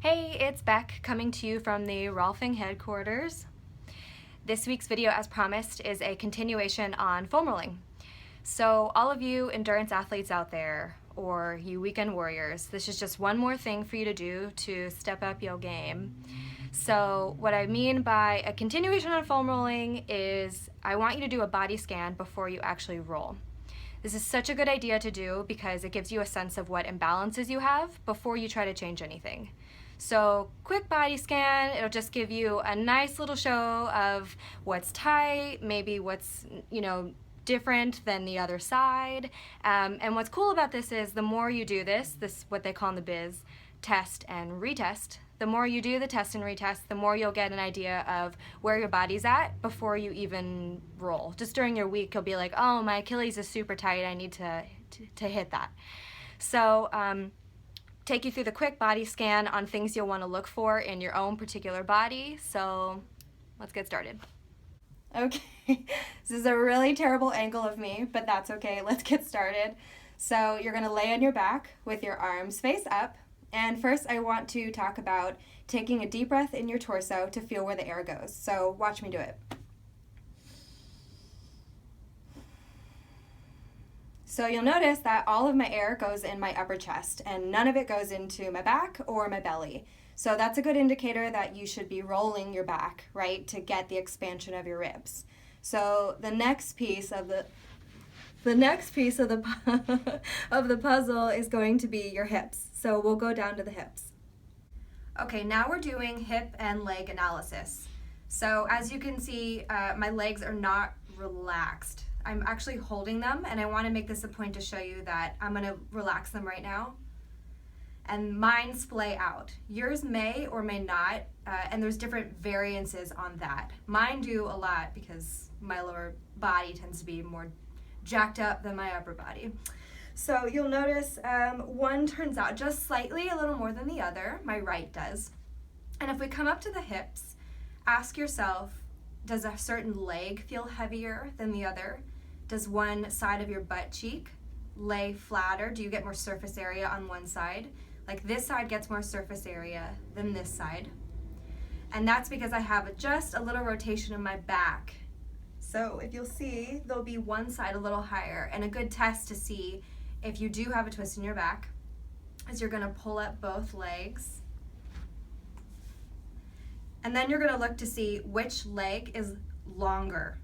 Hey, it's Beck coming to you from the Rolfing headquarters. This week's video, as promised, is a continuation on foam rolling. So all of you endurance athletes out there, or you weekend warriors, this is just one more thing for you to do to step up your game. So what I mean by a continuation on foam rolling is I want you to do a body scan before you actually roll. This is such a good idea to do because it gives you a sense of what imbalances you have before you try to change anything. So quick body scan, it'll just give you a nice little show of what's tight, maybe what's, different than the other side. And what's cool about this is the more you do this what they call in the biz, test and retest, the more you do the test and retest, the more you'll get an idea of where your body's at before you even roll. Just during your week, you'll be like, oh, my Achilles is super tight, I need to hit that. So, take you through the quick body scan on things you'll want to look for in your own particular body. So let's get started. Okay, this is a really terrible angle of me, but that's okay. Let's get started. So you're going to lay on your back with your arms face up. And first I want to talk about taking a deep breath in your torso to feel where the air goes. So watch me do it. So you'll notice that all of my air goes in my upper chest and none of it goes into my back or my belly. So that's a good indicator that you should be rolling your back, right, to get the expansion of your ribs. So the next piece of the of the puzzle is going to be your hips. So we'll go down to the hips. Okay, now we're doing hip and leg analysis. So as you can see, my legs are not relaxed. I'm actually holding them, and I want to make this a point to show you that I'm going to relax them right now. And mine splay out. Yours may or may not, and there's different variances on that. Mine do a lot because my lower body tends to be more jacked up than my upper body. So you'll notice one turns out just slightly a little more than the other. My right does. And if we come up to the hips, ask yourself, does a certain leg feel heavier than the other? Does one side of your butt cheek lay flatter? Do you get more surface area on one side? Like this side gets more surface area than this side. And that's because I have just a little rotation in my back. So if you'll see, there'll be one side a little higher. And a good test to see if you do have a twist in your back is you're gonna pull up both legs. And then you're gonna look to see which leg is longer.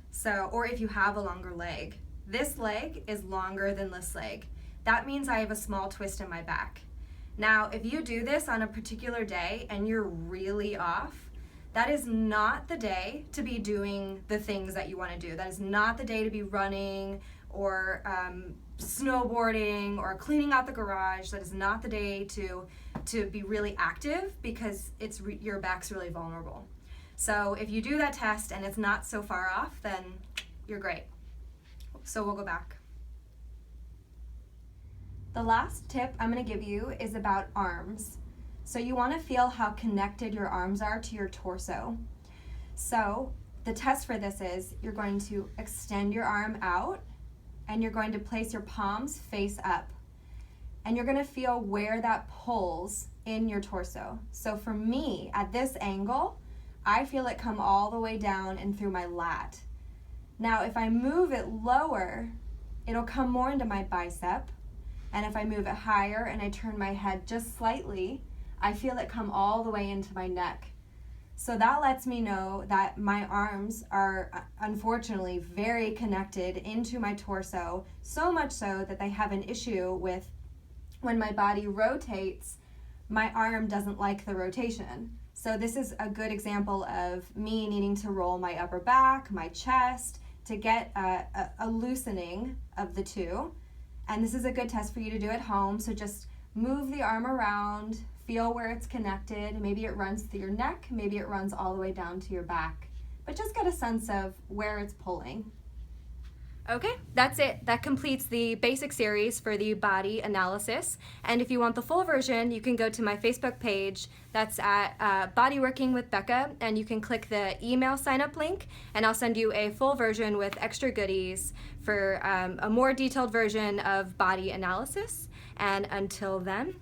So, or if you have a longer leg. This leg is longer than this leg. That means I have a small twist in my back. Now, if you do this on a particular day and you're really off, that is not the day to be doing the things that you want to do. That is not the day to be running or snowboarding or cleaning out the garage. That is not the day to be really active because your back's really vulnerable. So if you do that test and it's not so far off, then you're great. So we'll go back. The last tip I'm going to give you is about arms. So you want to feel how connected your arms are to your torso. So the test for this is you're going to extend your arm out and you're going to place your palms face up. And you're going to feel where that pulls in your torso. So for me, at this angle, I feel it come all the way down and through my lat. Now, if I move it lower, it'll come more into my bicep. And if I move it higher and I turn my head just slightly, I feel it come all the way into my neck. So that lets me know that my arms are unfortunately very connected into my torso, so much so that they have an issue with when my body rotates, my arm doesn't like the rotation. So this is a good example of me needing to roll my upper back, my chest, to get a loosening of the two. And this is a good test for you to do at home. So just move the arm around, feel where it's connected. Maybe it runs through your neck, maybe it runs all the way down to your back. But just get a sense of where it's pulling. Okay, that's it. That completes the basic series for the body analysis. And if you want the full version, you can go to my Facebook page. That's at Body Working with Becca, and you can click the email sign up link, and I'll send you a full version with extra goodies for a more detailed version of body analysis. And until then,